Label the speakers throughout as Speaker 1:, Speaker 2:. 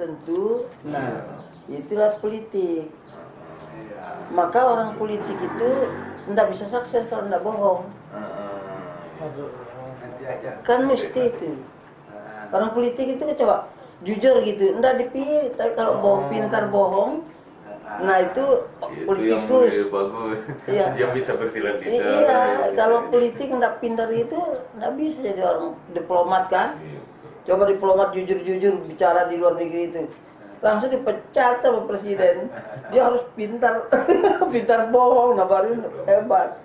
Speaker 1: tertentu. Nah, itulah politik. Maka orang politik itu tidak bisa sukses kalau tidak bohong. Kan mesti itu. Orang politik itu coba jujur gitu, tidak dipilih. Tapi kalau bohong, pintar bohong, nah itu politikus.
Speaker 2: Yang bagus.
Speaker 1: Iya.
Speaker 2: Yang bisa bersilat lidah.
Speaker 1: Iya, kalau politik tidak pintar itu tidak bisa jadi orang diplomat kan. Coba diplomat jujur-jujur bicara di luar negeri itu, langsung dipecat sama presiden. Dia harus pintar, pintar bohong, nah baru hebat.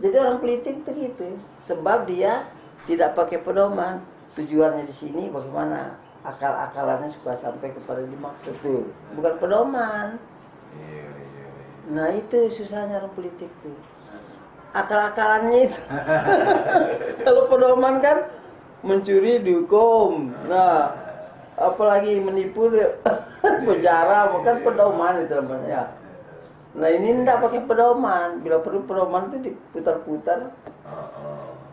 Speaker 1: Jadi orang politik itu gitu, sebab dia tidak pakai pedoman. Tujuannya di sini bagaimana akal-akalannya supaya sampai kepada dimaksud tuh, bukan pedoman. Nah itu susahnya orang politik tuh, akal-akalannya itu. Kalau pedoman kan mencuri dihukum, nah apalagi menipu penjara, bukan pedoman itu namanya. Nah ini tidak pakai pedoman, bila perlu pedoman itu diputar-putar.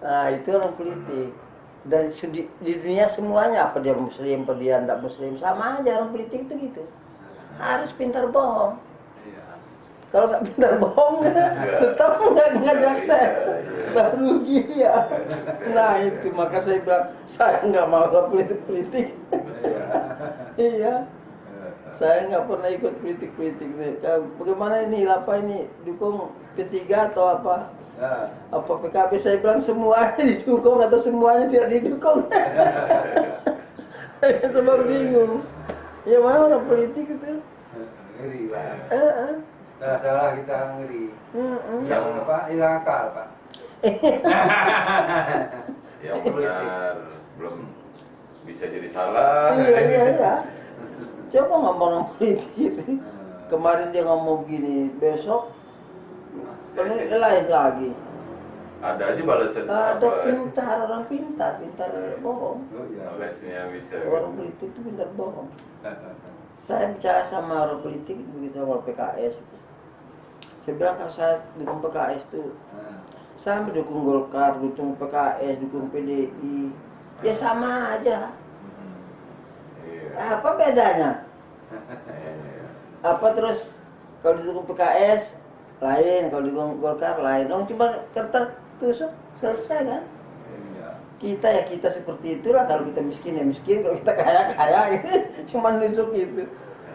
Speaker 1: Nah itu orang politik. Dan di dunia semuanya, apa dia muslim, apa dia tidak muslim, sama aja orang politik itu gitu. Harus pintar bohong. Kalau nggak pintar bohong, tetap nggak sukses, nggak rugi ya. Nah itu, maka saya bilang saya nggak mau ke politik. Iya, saya nggak pernah ikut politik. Bagaimana ini, apa ini, dukung P3 atau apa? Apa PKB? Saya bilang semuanya didukung atau semuanya tidak didukung. Sebab bingung. Ya mana orang politik itu?
Speaker 3: Ngeri Pak. Salah kita ngeri. Yang apa? Hilang akal Pak.
Speaker 2: Yang benar belum bisa jadi salah.
Speaker 1: Iya. Coba ngomong orang politik itu. Kemarin dia ngomong begini, besok lain lagi.
Speaker 2: Ada aja balasan.
Speaker 1: Ada orang pintar bohong.
Speaker 2: Balasnya bisa.
Speaker 1: Orang politik itu pintar bohong. Saya bicara sama orang politik begitu, sama PKS. Saya bilang kalau saya dukung PKS itu, saya mendukung Golkar, dukung PKS, dukung PDI, ya sama aja. Apa bedanya? Apa terus kalau didukung PKS lain, kalau didukung Golkar lain. Cuma kertas tusuk selesai kan? Kita seperti itulah. Kalau kita miskin ya miskin, kalau kita kaya gitu. Cuma nusuk gitu.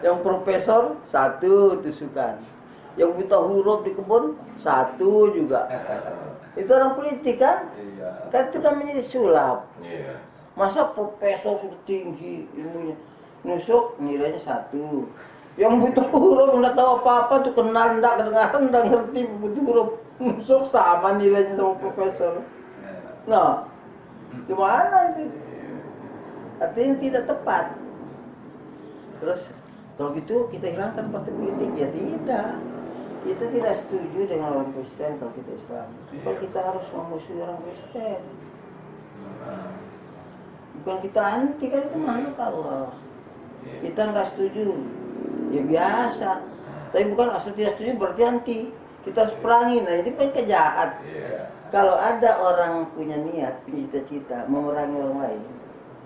Speaker 1: Yang profesor satu tusukan, yang buta huruf di kebun satu juga. Itu orang politik kan? Kan itu namanya disulap. Masa profesor sudah tinggi ilmunya, nusuk nilainya satu. Yang buta huruf nggak tahu apa-apa tuh, kenal nggak kedengaran, nggak ngerti buta huruf, nusuk sama nilainya sama profesor. Nah, gimana itu? Artinya tidak tepat. Terus kalau gitu kita hilangkan partai politik, ya tidak. Kita tidak setuju dengan orang Kristen kalau kita Islam. Bukan kita harus memusuhi orang Kristen. Bukan kita anti, kan itu mana kalau kita nggak setuju, ya biasa. Tapi bukan asal tidak setuju berarti anti. Kita harus perangi. Nah ini kan kejahat. Kalau ada orang punya niat, punya cita-cita memerangi orang lain,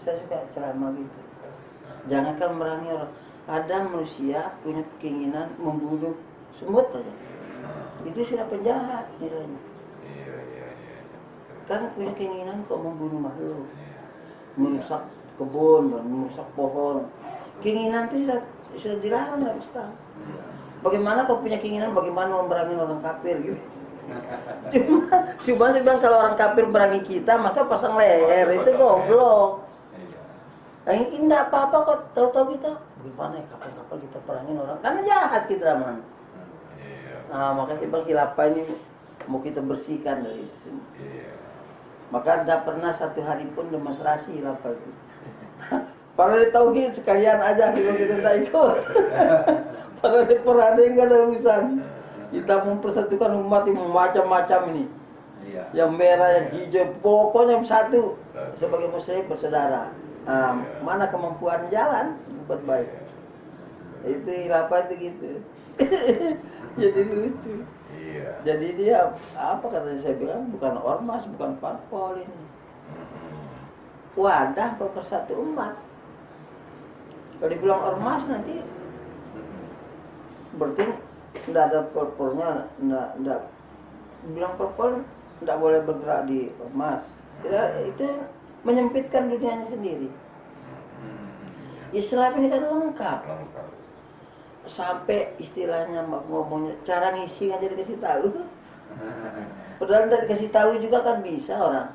Speaker 1: saya suka ceramah gitu. Jangankan memerangi orang, ada manusia punya keinginan membunuh semut aja, itu sudah penjahat nilainya. Kan punya keinginan kok membunuh makhluk, merusak kebun dan merusak pohon. Keinginan itu sudah dilarang dalam Islam. Bagaimana kau punya keinginan, bagaimana memerangi orang kafir gitu? Cuma saya bilang kalau orang kafir merangi kita, masa pasang leher, itu goblok. Ini tidak apa-apa kok, tahu-tahu kita bagaimana ya kapan-kapan kita perangin orang, karena jahat kita man. Nah makanya bang khilafah ini mau kita bersihkan dari itu semua. Maka tidak pernah satu hari pun demonstrasi khilafah itu. Para di tauhid sekalian aja kalau kita tidak ikut. Para di perada nggak ada urusan. Kita mempersatukan umat yang macam-macam ini. Yang merah, yang hijau, pokoknya satu. Sebagai muslim bersaudara. Nah, mana kemampuan jalan buat baik. Itu khilafah itu gitu. Jadi lucu. Jadi dia apa katanya saya bilang, bukan ormas, bukan parpol ini. Wadah pemersatu umat. Kalau dibilang ormas nanti berarti tidak ada perpolnya, tidak bilang perpol tidak boleh bergerak di ormas. Ya, itu menyempitkan dunianya sendiri. Islam ini kan lengkap. Sampai istilahnya ngomongnya cara ngisi aja dikasih tahu. Padahal tidak dikasih tahu juga kan bisa orang.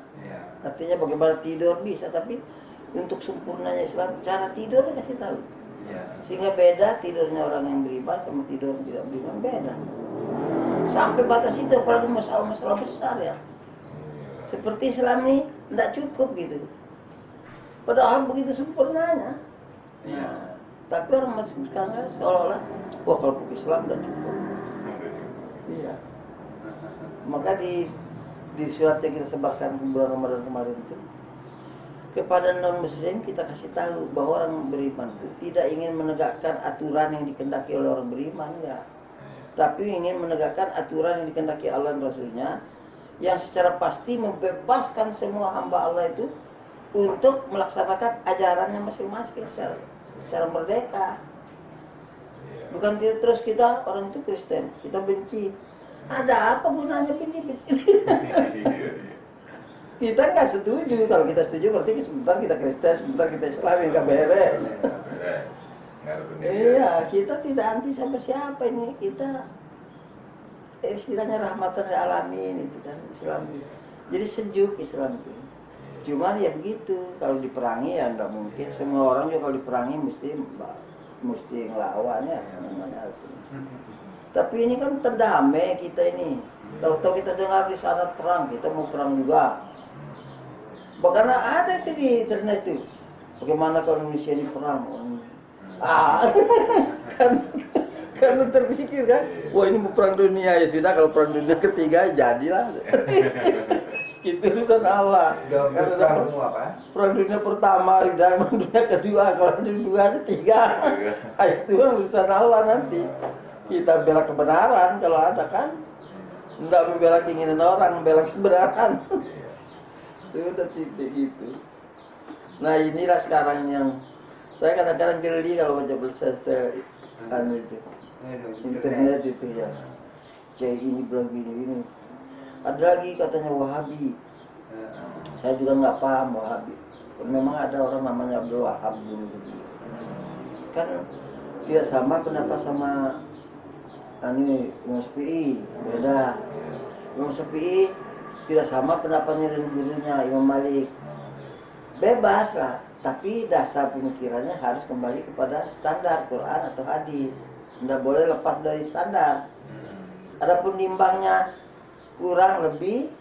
Speaker 1: Artinya bagaimana tidur bisa, tapi untuk sempurnanya Islam cara tidur dikasih tahu. Sehingga beda tidurnya orang yang beriman sama tidur yang tidak beriman, beda. Sampai batas itu, apalagi masalah-masalah besar ya. Seperti Islam ini tidak cukup gitu. Padahal begitu sempurnanya. Nah, tapi orang masih sekarang seolah-olah, wah kalau pakai Islam tidak cukup. Iya. Maka di surat yang kita sebarkan bulan Ramadan kemarin itu, kepada non-muslim kita kasih tahu bahwa orang beriman itu tidak ingin menegakkan aturan yang dikehendaki oleh orang beriman, ya. Tapi ingin menegakkan aturan yang dikehendaki Allah dan Rasulnya, yang secara pasti membebaskan semua hamba Allah itu untuk melaksanakan ajarannya masing-masing secara merdeka. Bukan terus kita orang itu Kristen, kita benci. Ada apa gunanya benci? Kita nggak setuju. Kalau kita setuju berarti sebentar kita Kristen, sebentar kita Islam, yang nggak beres. Iya, kita tidak anti sama siapa ini. Kita istilahnya rahmatan lil alamin itu kan Islam. Jadi sejuk Islam itu. Cuman ya begitu, kalau diperangi ya nggak mungkin. Semua orang juga kalau diperangi mesti ngelawan ya. Tapi ini kan terdamai kita ini. Tahu-tahu kita dengar di sana perang, kita mau perang juga. Bahkan ada itu di internet itu. Bagaimana kalau Indonesia ini perang? Kan terpikir kan, wah ini mau perang dunia, ya sudah kalau perang dunia ketiga jadilah. Itu urusan Allah. Karena perang dunia pertama, perang dunia kedua, kalau dunia ketiga, itu urusan Allah nanti. Kita bela kebenaran kalau ada kan, tidak membela keinginan orang, membela kebenaran. Sudah titik itu. Nah inilah sekarang yang saya kadang-kadang geli kalau baca berita itu internet itu ya. Cek ini bilang gini. Ada lagi katanya Wahabi. Saya juga nggak paham Wahabi. Memang ada orang namanya Abdul Wahab dulu. Kan tidak sama pendapat sama Imam Syafi'i, beda. Imam Syafi'i tidak sama pendapatnya dengan gurunya Imam Malik. Bebas lah, tapi dasar pemikirannya harus kembali kepada standar Quran atau hadis. Tidak boleh lepas dari standar. Adapun nimbangnya kurang lebih,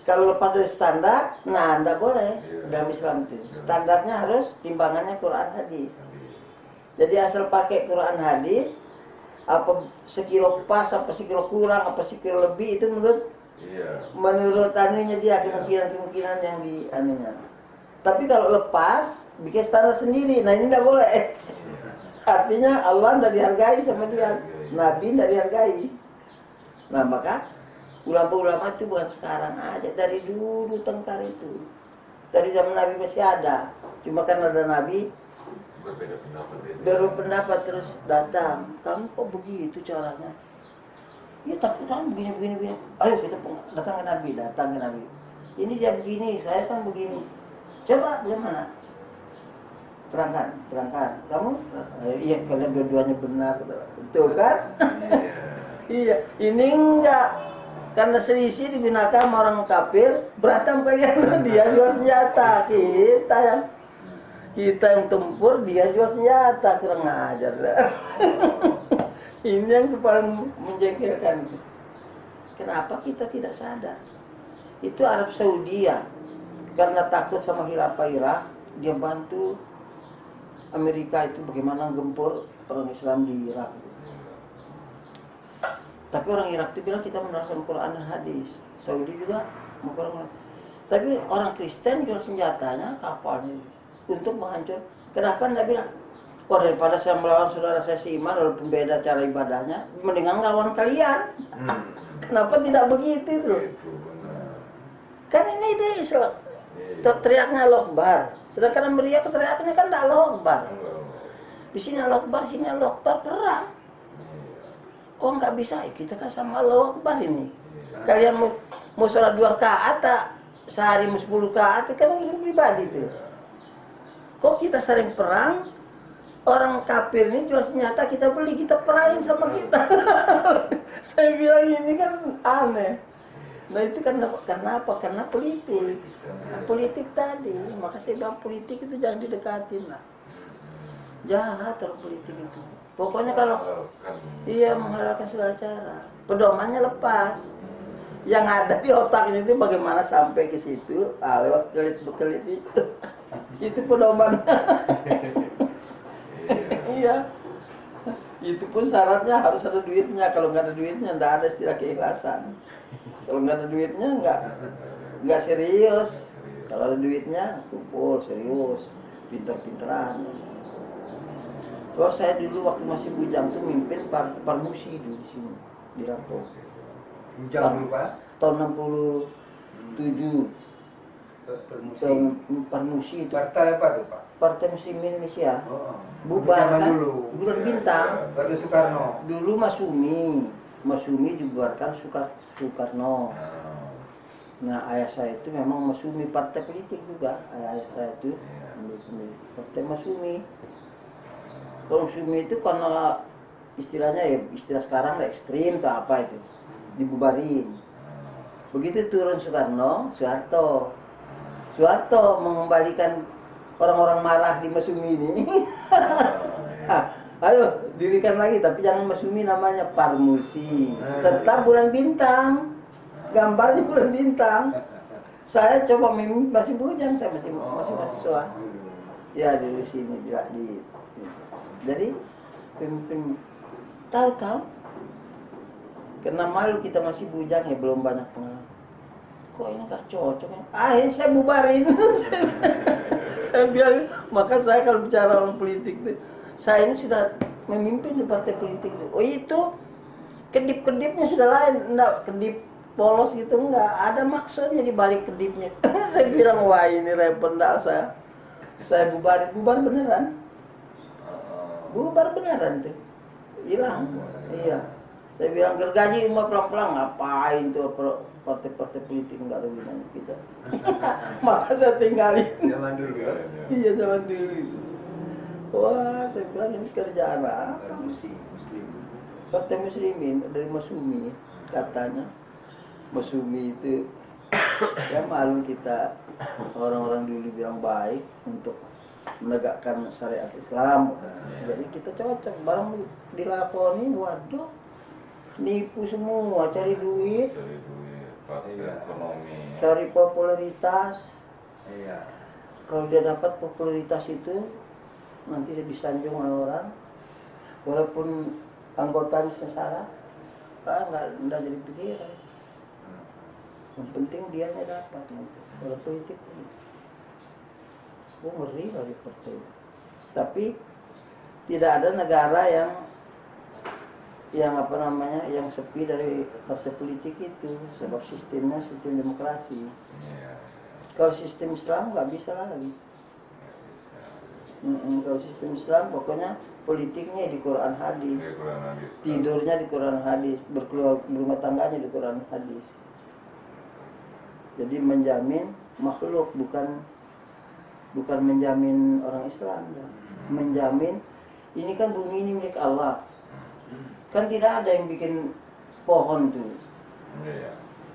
Speaker 1: kalau lepas dari standar, nah tidak boleh dalam Islam itu. Standarnya harus timbangannya Quran hadis. Jadi asal pakai Quran hadis, apa sekilo pas, apa sekilo kurang, apa sekilo lebih, itu menurut anunya dia kemungkinan yang di anunya. Tapi kalau lepas bikin standar sendiri, nah ini tidak boleh. Artinya Allah tidak dihargai sama dia, Nabi tidak dihargai. Nah maka ulama-ulama itu bukan sekarang aja, dari dulu tengkar itu, dari zaman Nabi masih ada. Cuma karena ada Nabi berpendapat terus datang, kamu kok begitu caranya? Ya takut kan begini. Ayo kita datang ke Nabi. Ini dia begini, saya kan begini. Coba bagaimana? Terangkan. Kamu? Iya, kalian dua-duanya benar, betul kan? Iya, ini enggak. Karena selisih digunakan sama orang kafir, berantem kalian, dia jual senjata. Kita yang tempur, dia jual senjata, kurang ajar. Ini yang paling menjengkelkan. Kenapa kita tidak sadar? Itu Arab Saudi ya, karena takut sama khilafah Irak, dia bantu Amerika itu bagaimana gempur orang Islam di Irak. Tapi orang Irak itu bilang kita menerapkan Quran dan hadis. Saudi juga mau Quran. Tapi orang Kristen jual senjatanya, kapalnya untuk menghancur. Kenapa anda bilang? Oh daripada saya melawan saudara saya seiman walaupun beda cara ibadahnya, mendingan lawan kalian. Kenapa tidak begitu itu? Kan ini dia Islam. Teriaknya Allah Akbar. Sedangkan Amerika teriaknya kan tidak Allah Akbar. Di sini Allahu Akbar, sini Allahu Akbar, perang. Kok nggak bisa? Kita kan sama Allahu Akbar ini. Kalian mau sholat 2 rakaat, sehari mau 10 rakaat, kan urusan pribadi tuh. Kok kita sering perang? Orang kafir ini jual senjata, kita beli, kita perangin sama kita. Saya bilang ini kan aneh. Nah itu karena apa? Karena politik. Politik tadi. Maka saya bilang politik itu jangan didekatin lah. Jahat kalau politik itu. Pokoknya kalau iya menghalalkan segala cara. Pedomannya lepas. Yang ada di otaknya itu bagaimana sampai ke situ, lewat kelit-kelit itu. Itu pedoman. Iya. Itu pun syaratnya harus ada duitnya. Kalau nggak ada duitnya, nggak ada istilah keikhlasan. Kalau nggak ada duitnya, nggak serius. Kalau ada duitnya, kumpul serius, pinter-pinteran. Soal saya dulu waktu masih bujang tuh mimpin Parmusi di sini di Lampung.
Speaker 3: Bujang dulu Pak.
Speaker 1: Tahun 67. Parmusi itu.
Speaker 3: Partai apa tuh Pak?
Speaker 1: Partai Muslimin Indonesia.
Speaker 3: Oh.
Speaker 1: Bubar kan?
Speaker 3: Dulu.
Speaker 1: Bulan Bintang.
Speaker 3: Partai Soekarno.
Speaker 1: Dulu Masumi dibubarkan Soekarno. Nah ayah saya itu memang Masumi, partai politik juga. Ayah saya itu partai Masumi. Kalau Masumi itu karena istilahnya ya istilah sekarang lah ekstrim atau apa itu dibubarin. Begitu turun Soeharto mengembalikan orang-orang marah di Masumi ini. Ayo dirikan lagi, tapi jangan Masumi, namanya Parmusi. Tetap bulan bintang, gambarnya bulan bintang. Saya coba masih bujang, saya masih mahasiswa. Ya di sini jadi pemimpin tahu karena malu kita masih bujang ya, belum banyak pengalaman. Kok ini gak cocok ya? Akhirnya saya bubarin. Saya bilang, maka saya kalau bicara orang politik tuh, saya ini sudah memimpin di partai politik tuh. Oh itu kedip-kedipnya sudah lain, enggak kedip polos gitu, enggak ada maksudnya di balik kedipnya. Saya bilang wah ini repot, enggak saya bubar beneran. Bubar beneran tuh, hilang. Iya. Saya bilang gergaji rumah pelang-pelang, ngapain tuh partai-partai politik, enggak ada gunanya kita. Maka saya tinggalin.
Speaker 3: Zaman dulu ya.
Speaker 1: Iya zaman dulu itu. Wah saya bilang ini kerjaan apa?
Speaker 3: Muslim.
Speaker 1: Partai Muslimin dari Masumi katanya. Masumi itu ya malu kita orang-orang dulu bilang baik untuk menegakkan syariat Islam. Jadi kita cocok, barang dilakoni, waduh nipu semua, cari duit,
Speaker 2: pakai ekonomi,
Speaker 1: cari popularitas.
Speaker 3: Iya.
Speaker 1: Kalau dia dapat popularitas itu nanti dia disanjung oleh orang, walaupun anggotanya sengsara, nggak jadi pikiran. Yang penting dianya dapat, kalau politik. Oh ngeri kali partai. Tapi tidak ada negara yang apa namanya yang sepi dari partai politik itu, sebab sistemnya sistem demokrasi. Kalau sistem Islam nggak bisa lagi. Kalau sistem Islam pokoknya politiknya di Quran hadis, tidurnya di Quran hadis, berumah tangganya di Quran hadis. Jadi menjamin makhluk, bukan menjamin orang Islam, menjamin ini kan bumi ini milik Allah. Kan tidak ada yang bikin pohon tuh.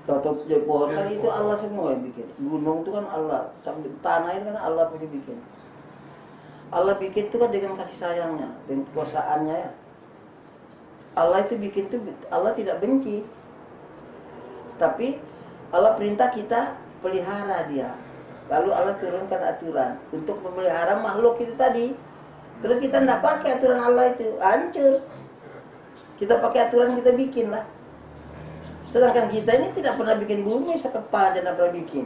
Speaker 1: Tutup jadi pohon kan itu Allah semua yang bikin. Gunung itu kan Allah, sampai tanah itu kan Allah punya bikin. Allah bikin itu kan dengan kasih sayangnya, dengan kekuasaannya ya. Allah itu bikin itu, Allah tidak benci. Tapi Allah perintah kita pelihara dia. Lalu Allah turunkan aturan untuk memelihara makhluk itu tadi. Terus kita tidak pakai aturan Allah itu, hancur. Kita pakai aturan kita bikin lah. Sedangkan kita ini tidak pernah bikin bumi, sekepala aja tidak pernah bikin.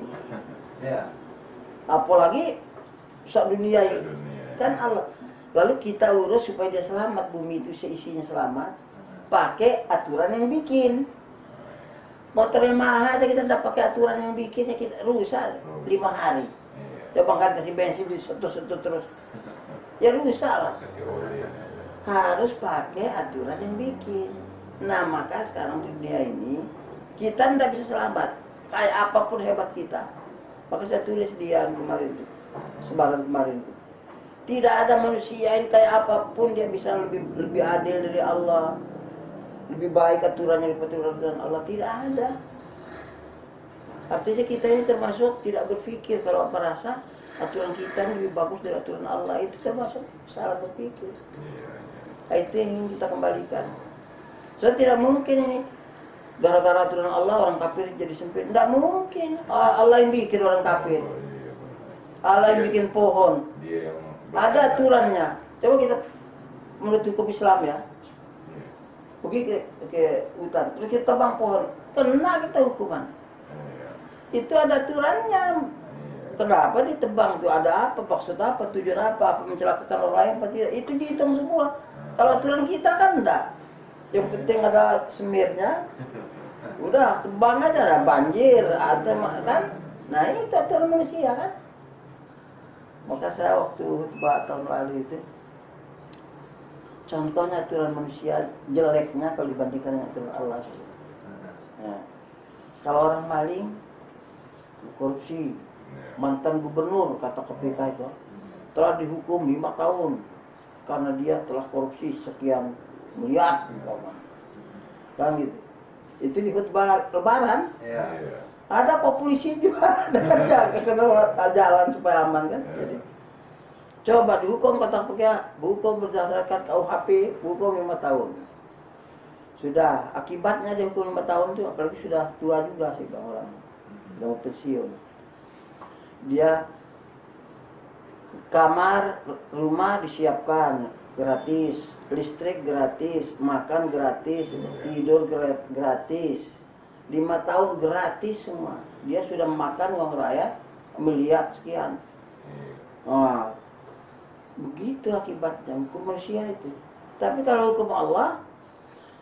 Speaker 3: Ya.
Speaker 1: Apalagi sak dunia ini. Kan Allah. Lalu kita urus supaya dia selamat, bumi itu seisinya selamat. Pakai aturan yang bikin. Motor Yamaha aja kita tidak pakai aturan yang bikin, ya kita rusak 5 hari. Coba kan kasih bensin di setut terus, ya rusak lah. harus pakai aturan yang bikin. Nah maka sekarang di dunia ini kita tidak bisa selamat, kayak apapun hebat kita. Maka saya tulis dia kemarin itu, sebaran kemarin itu, tidak ada manusia yang kayak apapun dia bisa lebih adil dari Allah, lebih baik aturannya daripada aturan Allah, tidak ada. Artinya kita ini termasuk tidak berpikir kalau merasa aturan kita ini lebih bagus dari aturan Allah, itu termasuk salah berpikir. Nah, itu yang ingin kita kembalikan. So tidak mungkin ini gara-gara aturan Allah orang kafir jadi sempit. Tidak mungkin. Allah yang bikin orang kafir. Allah yang bikin pohon. Ada aturannya. Coba kita menurut hukum Islam ya. Pergi ke hutan, terus kita tebang pohon, kena kita hukuman. Itu ada aturannya. Kenapa ditebang itu? Ada apa? Maksud apa? Tujuan apa? Mencelakakan orang lain apa tidak? Itu dihitung semua. Kalau aturan kita kan enggak. Yang penting ada semirnya. Udah, tebang aja, ada banjir, ada kan. Nah itu aturan manusia kan. Maka saya waktu khutbah tahun lalu itu, contohnya aturan manusia jeleknya kalau dibandingkan dengan aturan Allah. Nah, kalau orang maling, korupsi, mantan gubernur kata KPK itu telah dihukum 5 tahun karena dia telah korupsi sekian miliar, kan gitu. Itu di khutbah Lebaran. Ya. Ada polisi juga ada jalan supaya aman kan. Jadi coba dihukum kata KPK, hukum berdasarkan KUHP, hukum 5 tahun. Sudah akibatnya dia hukum 5 tahun itu, apalagi sudah tua juga sih orang, udah mau pensiun. Dia kamar rumah disiapkan gratis, listrik gratis, makan gratis, tidur gratis, 5 tahun gratis semua. Dia sudah makan uang rakyat miliar sekian. Nah, begitu akibatnya hukum manusia itu. Tapi kalau hukum Allah,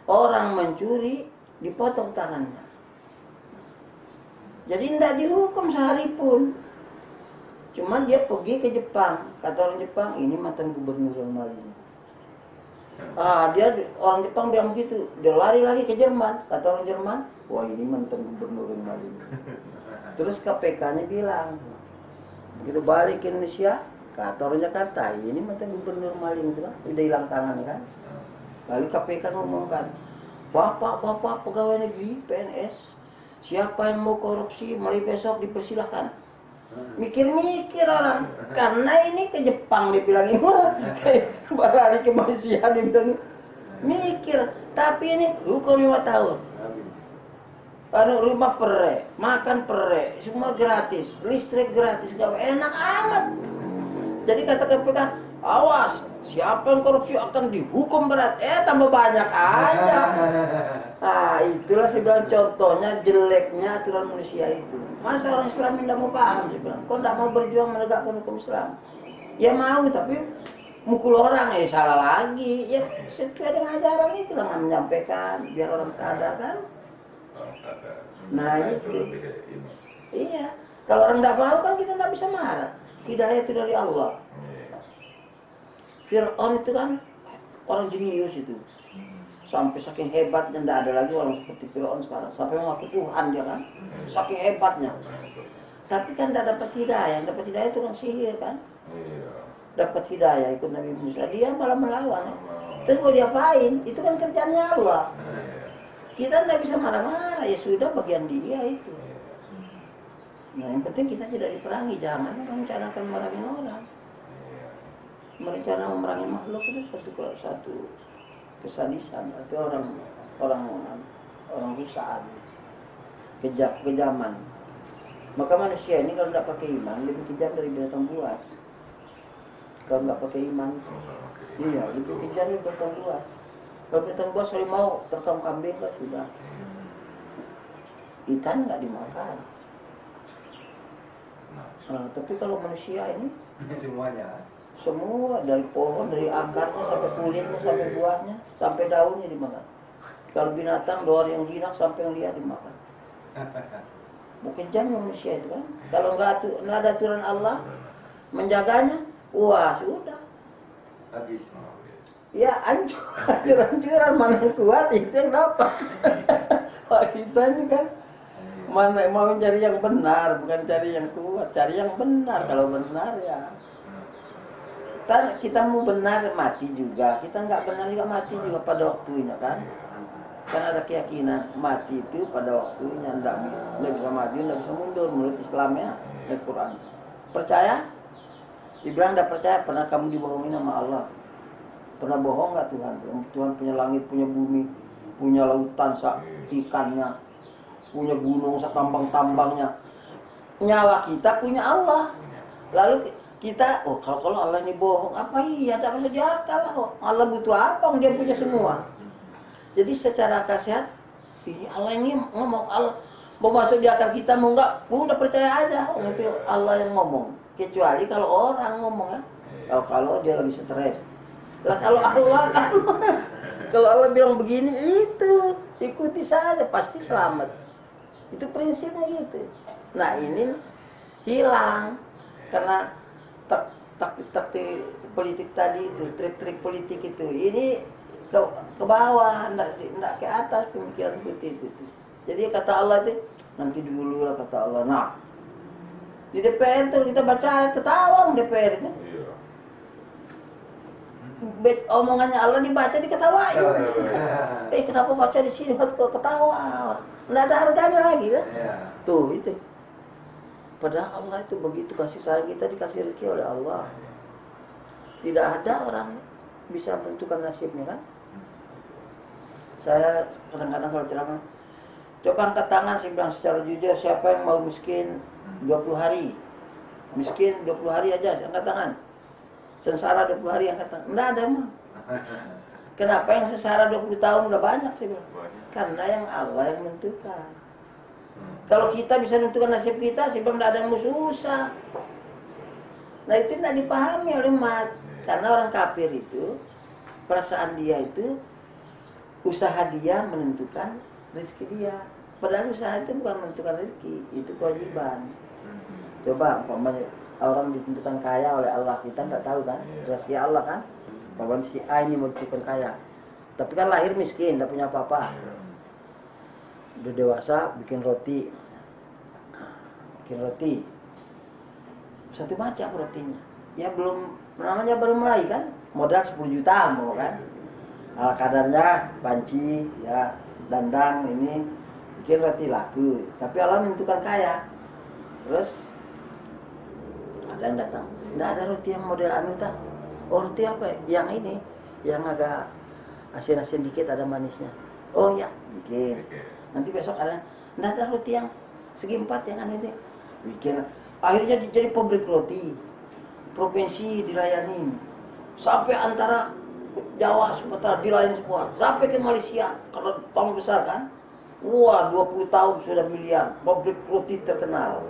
Speaker 1: orang mencuri dipotong tangannya. Jadi tidak dihukum sehari pun. Cuman dia pergi ke Jepang. Kata orang Jepang, ini mantan gubernur yang maling. Dia orang Jepang bilang begitu. Dia lari lagi ke Jerman. Kata orang Jerman, wah ini mantan gubernur yang maling. Terus KPK-nya bilang, begitu balik ke Indonesia, kata orang Jakarta, ini mantan gubernur maling itu kan, sudah hilang tangan kan. Lalu KPK ngomongkan, Bapak pegawai negeri PNS, siapa yang mau korupsi mulai besok dipersilahkan. Mikir-mikir orang, karena ini ke Jepang dibilang ini, lari ke Malaysia dibilang mikir, tapi ini hukum 5 tahun. Lalu rumah perek, makan perek, semua gratis, listrik gratis, gak enak amat. Jadi kata KPK, awas, siapa yang korupsi akan dihukum berat. Tambah banyak aja. Nah, itulah saya bilang contohnya jeleknya aturan manusia itu. Masa orang Islam tidak mau paham, saya bilang. Kok tidak mau berjuang menegakkan hukum Islam? Ya mau, tapi mukul orang, salah lagi. Ya sesuai dengan ajaran itu lah menyampaikan, biar orang sadar kan. Nah itu. Iya. Kalau orang tidak mau kan kita tidak bisa marah. Hidayah itu dari Allah. Fir'aun itu kan orang jenius itu. Sampai saking hebatnya tidak ada lagi orang seperti Fir'aun sekarang. Sampai mengaku Tuhan dia kan. Saking hebatnya. Tapi kan tidak dapat hidayah. Yang dapat hidayah itu kan sihir kan. Dapat hidayah ikut Nabi Musa. Dia malah melawan. Terus mau diapain? Itu kan kerjaannya Allah. Kita tidak bisa marah-marah. Ya sudah bagian dia itu. Nah yang penting kita tidak diperangi. Jangan merencanakan merangi orang. Merencana memerangi makhluk itu satu kesadisan atau orang rusaan, kejaman. Maka manusia ini kalau tidak pakai iman lebih kejam dari binatang buas. Kalau nggak pakai iman, iya lebih kejam dari binatang buas. Kalau binatang buas kalau mau terkam kambing kan sudah. Ikan nggak dimakan. Nah, tapi kalau manusia ini
Speaker 3: semuanya.
Speaker 1: Semua dari pohon, dari akarnya sampai kulitnya, sampai buahnya, sampai daunnya dimakan. Kalau binatang, dari yang jinak sampai yang liar dimakan. Bukan jam manusia itu kan. Kalau nggak ada aturan Allah menjaganya, wah sudah.
Speaker 3: Habis.
Speaker 1: Ya hancur-hancuran, mana yang kuat itu yang dapat. Pak kita ini kan mana mau cari yang benar, bukan cari yang kuat, cari yang benar. Kalau benar ya kita mau benar mati juga, kita nggak benar juga mati juga pada waktunya kan. Kan ada keyakinan mati itu pada waktunya, nggak bisa maju, nggak bisa mundur menurut Islamnya, Al-Quran. Percaya? Dibilang nggak percaya, pernah kamu dibohongin sama Allah? Pernah bohong nggak Tuhan? Tuhan punya langit, punya bumi, punya lautan, ikannya, punya gunung, tambang-tambangnya. Nyawa kita punya Allah. Lalu kita, kalau Allah ini bohong, apa iya? Tak masuk akal lah. Allah butuh apa? Dia punya semua. Jadi secara akal sehat, Allah ini ngomong, Allah mau masuk di akal kita mau nggak? Udah percaya aja, itu Allah yang ngomong. Kecuali kalau orang ngomong ya, kalau dia lagi stres. Lah kalau Allah kan, kalau Allah bilang begini itu ikuti saja pasti selamat. Itu prinsipnya gitu. Nah ini hilang karena taktik politik tadi itu, trik-trik politik itu. Ini ke bawah, enggak ke atas pemikiran seperti itu. Jadi kata Allah itu nanti dulu lah kata Allah. Nah di DPR tuh kita baca ketawa DPR itu. Omongannya Allah dibaca diketawain. Kenapa baca di sini ketawa? Nggak ada harganya lagi kan? Tuh itu. Padahal Allah itu begitu kasih sayang kita, dikasih rezeki oleh Allah. Tidak ada orang bisa menentukan nasibnya kan? Saya kadang-kadang kalau ceramah, coba angkat tangan, saya bilang secara jujur, siapa yang mau miskin 20 hari? Miskin 20 hari aja, angkat tangan. Sengsara 20 hari angkat tangan. Enggak ada mah. Kenapa yang sengsara 20 tahun udah banyak sih bilang? Karena yang Allah yang menentukan. Kalau kita bisa menentukan nasib kita, sih bilang enggak ada yang susah. Nah itu tidak dipahami oleh umat. Karena orang kafir itu, perasaan dia itu, usaha dia menentukan rezeki dia. Padahal usaha itu bukan menentukan rezeki, itu kewajiban. Coba umpamanya orang ditentukan kaya oleh Allah, kita nggak tahu kan, rahasia Allah kan. Bahwa si A ini mau ditentukan kaya, tapi kan lahir miskin, nggak punya apa-apa. Udah dewasa bikin roti, satu macam rotinya. Ya belum, namanya baru mulai kan, modal 10 juta mau kan. Ala kadarnya panci, ya dandang ini bikin roti laku, tapi Allah menentukan kaya. Terus ada yang datang, nggak ada roti yang model anu tak? Oh roti apa? Yang ini, yang agak asin-asin dikit ada manisnya. Oh ya, bikin. Nanti besok ada, nggak ada roti yang segi empat yang aneh deh. Bikin. Akhirnya jadi pabrik roti, provinsi dilayani, sampai antara Jawa, Sumatera dilayani semua, sampai ke Malaysia karena tong besar kan. Wah 20 tahun sudah miliar, pabrik roti terkenal,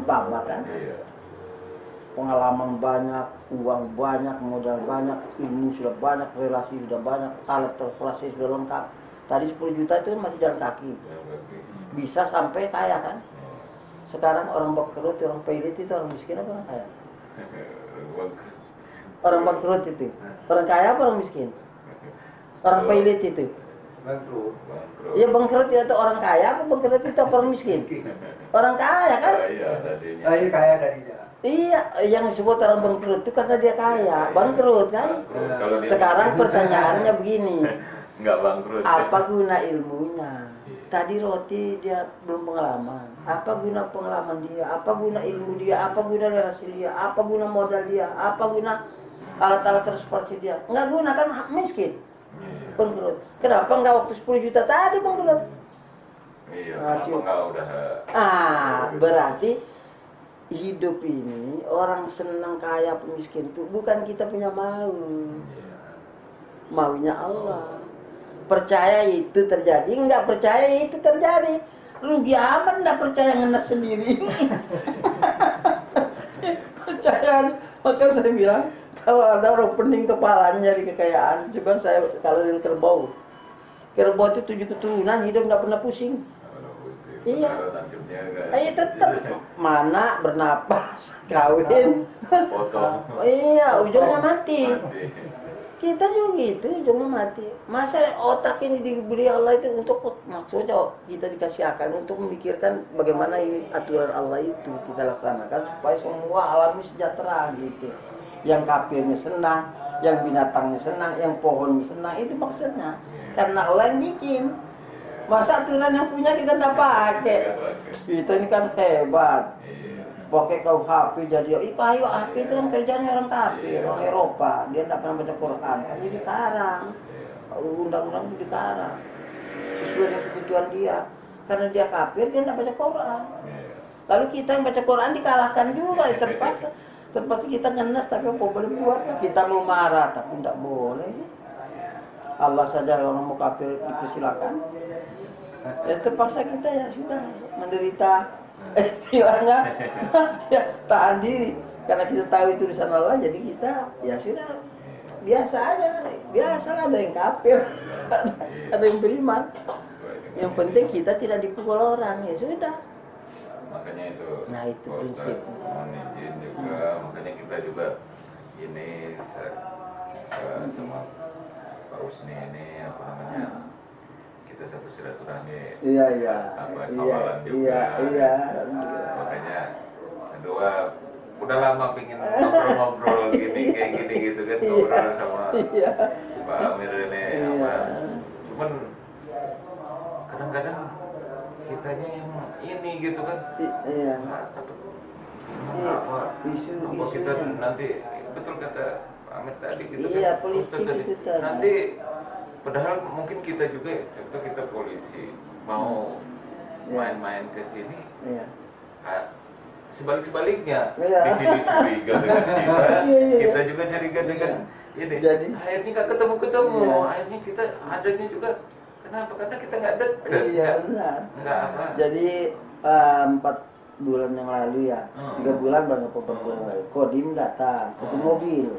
Speaker 1: Bama kan. Pengalaman banyak, uang banyak, modal banyak, ilmu sudah banyak, relasi sudah banyak, alat transportasi sudah lengkap. Tadi 10 juta itu masih jalan kaki, bisa sampai kaya kan. Sekarang orang bangkrut, orang pailit itu orang miskin apa orang kaya? Orang bangkrut itu, orang kaya apa orang miskin? Orang pailit itu.
Speaker 3: Bangkrut.
Speaker 1: Iya bangkrut itu orang kaya apa bangkrut itu orang miskin? Orang kaya kan?
Speaker 3: Iya kaya tadinya.
Speaker 1: Iya, yang disebut orang bangkrut itu karena dia kaya, bangkrut kan? Sekarang pertanyaannya begini,
Speaker 2: nggak bangkrut.
Speaker 1: apa guna ilmunya? Tadi roti dia belum pengalaman. Apa guna pengalaman dia? Apa guna ilmu dia? Apa guna relasi dia? Apa guna modal dia? Apa guna alat-alat transportasi dia? Nggak guna kan miskin, bangkrut. Kenapa nggak waktu 10 juta tadi bangkrut?
Speaker 2: Iya, kenapa nggak udah?
Speaker 1: Berarti hidup ini orang senang kaya miskin itu bukan kita punya mau, maunya Allah. Percaya itu terjadi, nggak percaya itu terjadi. Rugi amat nggak percaya ngenes sendiri. Percaya, maka saya bilang kalau ada orang pening kepalanya nyari kekayaan, coba saya kalau dengan kerbau. Kerbau itu 7 keturunan hidup nggak pernah pusing. Iya. Tetap mana bernapas, kawin,
Speaker 2: potong.
Speaker 1: Iya, ujungnya mati. Kita juga gitu, jangan mati. Masa otak ini diberi Allah itu untuk maksudnya kita dikasih akal untuk memikirkan bagaimana ini aturan Allah itu kita laksanakan supaya semua alami sejahtera gitu. Yang kafirnya senang, yang binatangnya senang, yang pohonnya senang, itu maksudnya. Karena Allah yang bikin. Masa aturan yang punya kita tidak pakai. Kita ini kan hebat. Pakai KUHP jadi ayo HP itu kan kerjanya orang kafir, orang Eropa, dia tidak pernah baca Quran, kan jadi dikarang, undang-undang itu dikarang sesuai dengan kebutuhan dia, karena dia kafir dia tidak baca Quran. Lalu kita yang baca Quran dikalahkan juga, terpaksa kita ngenes tapi apa boleh buat, kita mau marah tapi tidak boleh. Allah saja orang mau kafir itu silakan. Ya terpaksa kita ya sudah menderita. Istilahnya ya tahan diri karena kita tahu itu urusan Allah, jadi kita ya sudah biasa aja, biasalah ada yang kafir ada yang beriman, yang penting kita tidak dipukul orang, ya sudah.
Speaker 2: Makanya itu,
Speaker 1: nah itu
Speaker 2: Pak
Speaker 1: prinsip.
Speaker 2: Ustadz mohon izin juga, makanya kita juga ini sama Pak Usni ini apa namanya, kita satu silaturahmi,
Speaker 1: Iya
Speaker 2: sawalan juga.
Speaker 1: Iya.
Speaker 2: Makanya kedua udah lama pingin ngobrol-ngobrol gini kayak gini gitu kan, ngobrol sama Pak Amir ini apa. Cuman kadang-kadang kitanya yang ini gitu kan.
Speaker 1: Iya.
Speaker 2: Apa kita nanti betul kata Pak Amir tadi gitu
Speaker 1: iya,
Speaker 2: kan.
Speaker 1: politik
Speaker 2: Ustaz
Speaker 1: itu tadi.
Speaker 2: nanti padahal mungkin kita juga, contoh kita polisi mau main-main ke sini, sebalik-sebaliknya di sini curiga dengan kita juga curiga dengan ini. Jadi akhirnya nggak ketemu, akhirnya kita adanya juga. Kenapa? Karena kita nggak dekat.
Speaker 1: Iya benar.
Speaker 2: Nggak apa.
Speaker 1: Jadi 4 bulan yang lalu ya, 3 bulan baru 4 bulan lalu, Kodim datang satu mobil.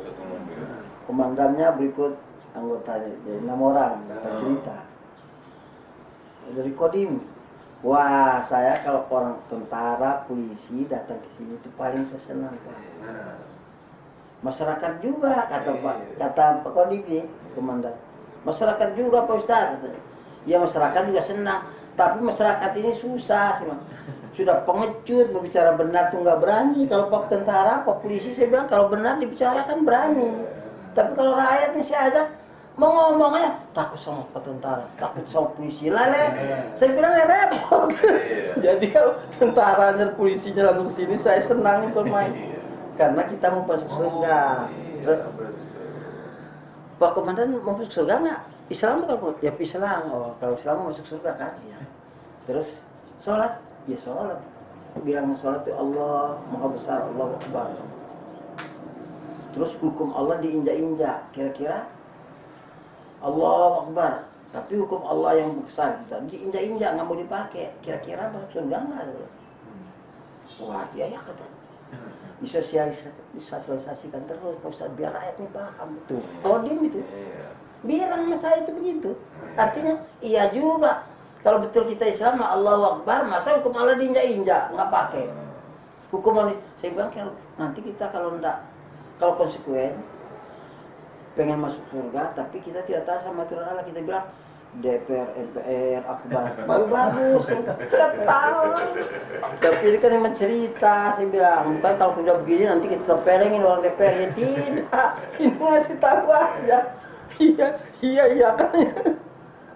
Speaker 1: Komandannya berikut anggotanya, jadi 6 orang dapat cerita dari Kodim. Wah, saya kalau orang tentara, polisi datang ke sini itu paling saya senang, Pak. Masyarakat juga kata Pak Kodim nih, komandan. Masyarakat juga Pak Ustadz. Ya masyarakat juga senang, tapi masyarakat ini susah sih, Bang. Sudah pengecut, mau bicara benar tuh nggak berani. Kalau Pak tentara, Pak polisi saya bilang kalau benar dibicarakan berani. Tapi kalau rakyat nih saya aja mau ngomongnya takut sama tentara, takut sama polisi lah. Saya bilang repot. Jadi kalau tentaranya, polisinya langsung sini, saya senang bermain karena kita mau masuk surga. Terus Pak Komandan mau masuk surga nggak? Islam bukan? Ya Islam. Oh, kalau Islam mau masuk surga kan? Ya. Terus sholat, ya sholat. Bilang sholat itu Allah Maha Besar, Allah Akbar. Terus hukum Allah diinjak-injak, kira-kira Allah Akbar, tapi hukum Allah yang besar kita diinjak-injak, nggak mau dipakai, kira-kira masuk surga nggak? Wah iya ya kata, disosialisasikan terus Pak Ustadz biar rakyat nih paham tuh, Kodim itu bilang sama saya itu begitu, artinya iya juga kalau betul kita Islam Allahu Akbar, masa hukum Allah diinjak-injak nggak pakai hukum Allah. Saya bilang nanti kita kalau konsekuen pengen masuk surga, tapi kita tidak tahu sama aturan Allah, kita bilang DPR, MPR, Akbar, baru bagus, tidak tahu. Tapi ini kan memang cerita, saya bilang, bukan kalau sudah begini nanti kita tempelengin orang DPR, ya tidak, ini ngasih tahu aja. Iya kan.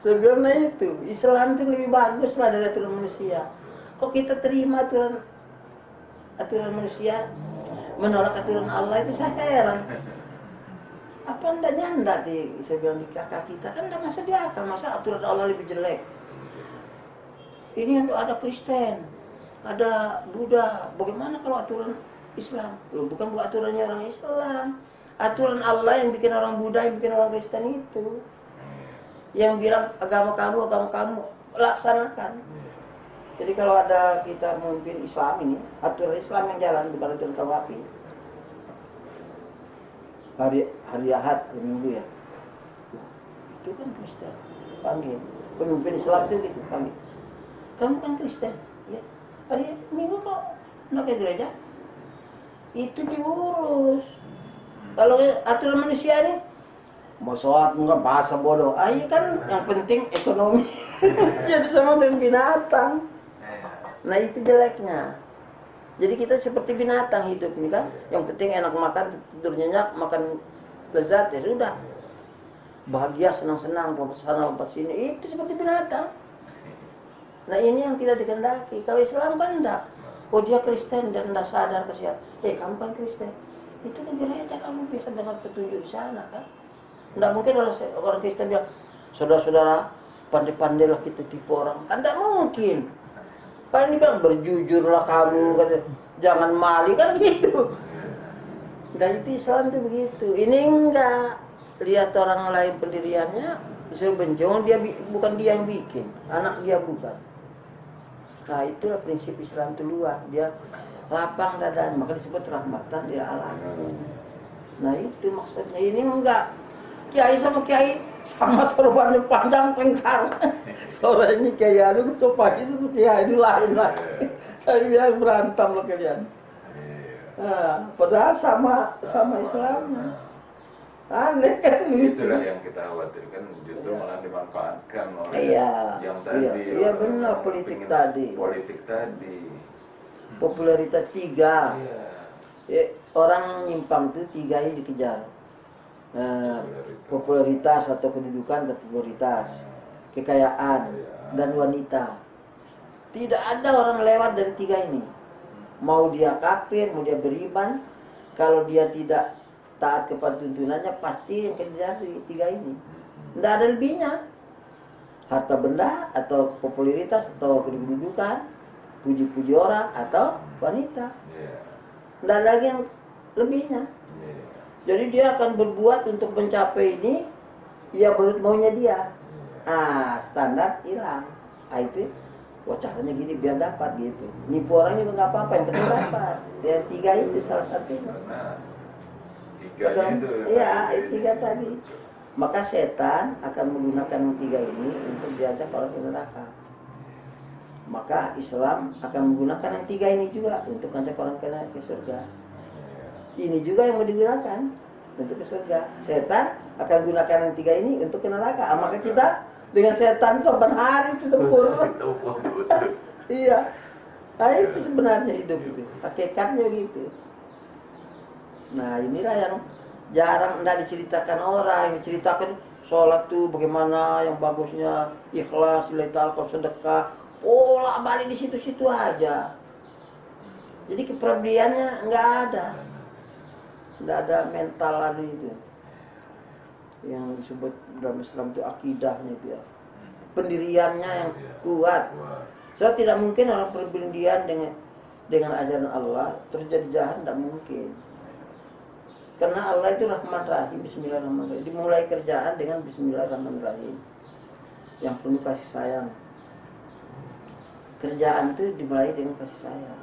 Speaker 1: Saya bilang nah itu, Islam itu lebih bagus lah dari aturan manusia. Kok kita terima aturan manusia, menolak aturan Allah, itu saya heran. Apa ndak nyanda sih, saya bilang di kakak kita kan ndak masuk di akal, masa aturan Allah lebih jelek. Ini ada Kristen, ada Buddha, bagaimana kalau aturan Islam? Bukan aturannya orang Islam, aturan Allah yang bikin orang Buddha, yang bikin orang Kristen itu, yang bilang agama kamu laksanakan. Jadi kalau ada kita memimpin Islam ini, aturan Islam yang jalan, bukan aturan KUHP. Hari Ahad, hari Minggu ya. Itu kan Kristen, panggil. Pemimpin Islam itu gitu, panggil. Kamu kan Kristen, ya. Hari Minggu kok nggak ke gereja? Itu diurus. Kalau aturan manusia ini, mau sholat enggak bahasa bodoh. Iya kan yang penting ekonomi. Jadi sama dengan binatang. Nah itu jeleknya. Jadi kita seperti binatang hidup ini kan. Yang penting enak makan, tidur nyenyak, makan lezat ya sudah. Bahagia, senang-senang, lompat sana, lompat sini. Itu seperti binatang. Nah ini yang tidak dikehendaki. Kalau Islam kan enggak. Oh dia Kristen dan enggak sadar kesian. Kamu kan Kristen. Itu di gereja kamu bisa dengar petunjuk di sana kan. Enggak mungkin orang Kristen bilang, saudara-saudara, pandai-pandailah kita tipu orang. Kan enggak mungkin. Paling dibilang berjujurlah kamu, kata, jangan maling kan gitu. Dan itu Islam itu begitu. Ini enggak. Lihat orang lain pendiriannya, disuruh benci. Dia bukan dia yang bikin, anak dia bukan. Nah itulah prinsip Islam itu luas. Dia lapang dadanya, maka disebut rahmatan lil alamin. Nah itu maksudnya. Ini enggak. Kiai sama kiai sama sorbannya panjang pengkar. Sore ini kiai anu, so pagi itu kiai itu lain lah. Saya bilang berantem loh kalian. Nah, padahal sama Islamnya. Aneh kan gitu.
Speaker 2: Itulah yang kita khawatirkan, justru malah dimanfaatkan oleh yang tadi.
Speaker 1: Iya benar, politik tadi. Popularitas 3. Orang nyimpang itu 3 ini dikejar. Popularitas atau kedudukan atau popularitas, kekayaan dan wanita. Tidak ada orang lewat dari 3 ini. Mau dia kafir, mau dia beriman, kalau dia tidak taat kepada tuntunannya, pasti yang kejar di 3 ini. Tidak ada lebihnya. Harta benda atau popularitas atau kedudukan, puji-puji orang atau wanita. Tidak ada lagi yang lebihnya. Jadi dia akan berbuat untuk mencapai ini, ya menurut maunya dia. Standar hilang. Itu, caranya gini biar dapat gitu. Nipu orang juga nggak apa-apa, yang penting dapat. Yang 3 itu salah satunya. Iya, 3 tadi. Maka setan akan menggunakan yang 3 ini untuk diajak orang ke neraka. Maka Islam akan menggunakan yang 3 ini juga untuk mengajak orang ke surga. Ini juga yang mau digunakan untuk ke surga. Setan akan gunakan yang 3 ini untuk ke neraka. Maka kita dengan setan sopan hari setempur. Iya. Nah itu sebenarnya hidup itu. Hakikatnya gitu. Nah inilah yang jarang tidak diceritakan orang. Yang diceritakan sholat tuh bagaimana yang bagusnya, ikhlas, lillahi sedekah, pola balik di situ-situ aja. Jadi kepribadiannya nggak ada. Tidak ada mental lalu itu yang disebut dalam Islam itu akidahnya itu ya. Pendiriannya yang kuat. So tidak mungkin orang berpendirian dengan ajaran Allah terus jadi jahat, tidak mungkin. Karena Allah itu Rahman Rahim, Bismillahirrahmanirrahim. Dimulai kerjaan dengan Bismillahirrahmanirrahim, yang penuh kasih sayang. Kerjaan itu dimulai dengan kasih sayang,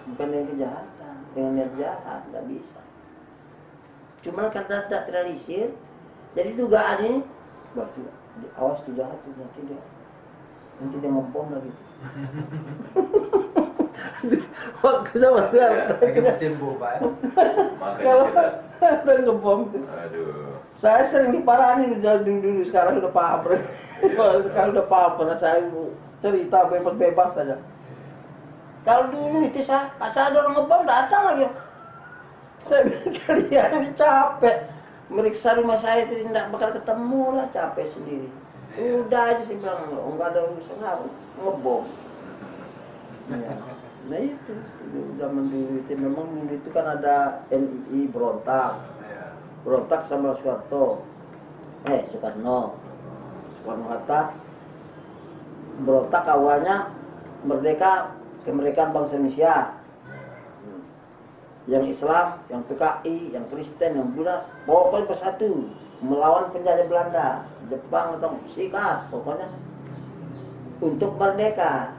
Speaker 1: bukan dengan kejahatan. Dengan niat jahat tidak bisa. Cuma karena tidak terrealisir, jadi dugaan ini, awas tuh jahat tuh, nanti dia ngebom lagi. Waktu sama dia,
Speaker 3: sembuh pak.
Speaker 1: Kalau dan ngebom tuh. Saya sering diparahin dulu, sekarang udah paham. Sekarang udah paham karena saya cerita bebas saja. Kalau dulu itu saya ada orang ngebom datang lagi. Saya bilang kalian ini capek meriksa rumah saya itu tidak bakal ketemu lah, capek sendiri. Udah aja saya bilang enggak ada urusan apa ngebom. Nah itu zaman dulu itu memang dulu itu kan ada NII berontak sama Soekarno. Soekarno kata berontak awalnya kemerdekaan bangsa Indonesia. Yang Islam, yang PKI, yang Kristen, yang Buddha, pokoknya bersatu melawan penjajah Belanda, Jepang atau sikat, pokoknya untuk merdeka.